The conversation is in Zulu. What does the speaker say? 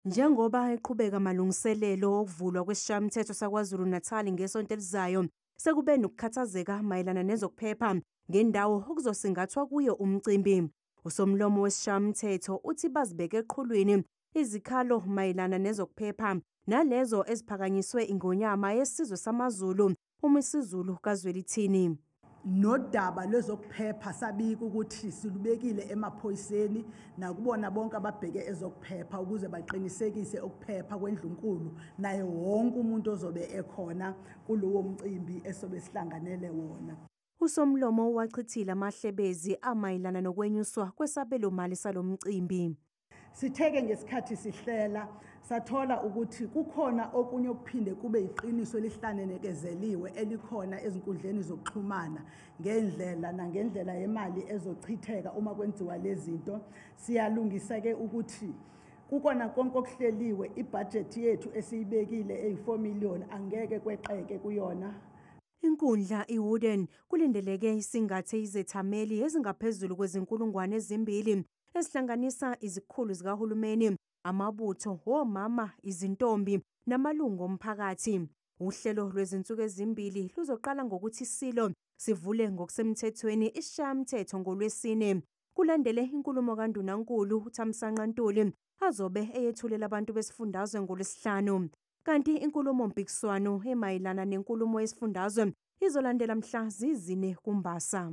Njengoba eqhubeka amalungiselelo okuvulwa kwesishayamthetho saKwaZulu-Natal ngesonto elizayo, sekube nokukhathazeka mayelana nezokuphepha ngendawo okuzosingathwa kuyo umcimbi. Usomlomo wesishayamthetho uthi bazibeke eqhulwini izikhalo mayelana nezokuphepha nalezo eziphakanyiswe iNgonyama yesizwe samaZulu uMisuzulu kaZwelithini. Nodaba lwezokuphepha sabika ukuthi silubekile emaphoyiseni nakubona bonke ababheke ezokuphepha ukuze baqinisekise ukuphepha kwendlunkulu naye wonke umuntu ozobe ekhona kulowo mcimbi esobe sihlanganele wona. Usomlomo wachithile amahlebezi amayelana nokwenyuswa kwesabelo mali salomcimbi. Sitheke ngesikhathi sihlela sathola ukuthi kukhona okunye okuphinde kube iqiniso elihlanenezeliwe elikhona ezinkundleni zokuxhumana nangendlela yemali ezochitheka uma kwenziwa lezi zinto. Siyalungisa ke ukuthi kukona konke okuhleliwe ibudget yethu esiyibekile eyi4 million angeke kweqeke kuyona. Inkundla iWooden kulindeleke isingathe izethameli ezingaphezulu kwezinkulungwane ezimbili esihlanganisa izikhulu zikahulumeni, amabutho, omama, izintombi namalungu omphakathi. Uhlelo lwezinsuku ezimbili luzoqala ngokuthi isilo sivule ngokusemthethweni isishayamthetho ngoLwesine. Kulandele inkulumo kaNdunankulu uThamsanqa Ntuli azobe eyethulela abantu besifundazwe ngoLwesihlanu. Kanti inkulumo mpikiswano emayelana nenkulumo yesifundazwe izolandela mhla zi-4 kuMbasa.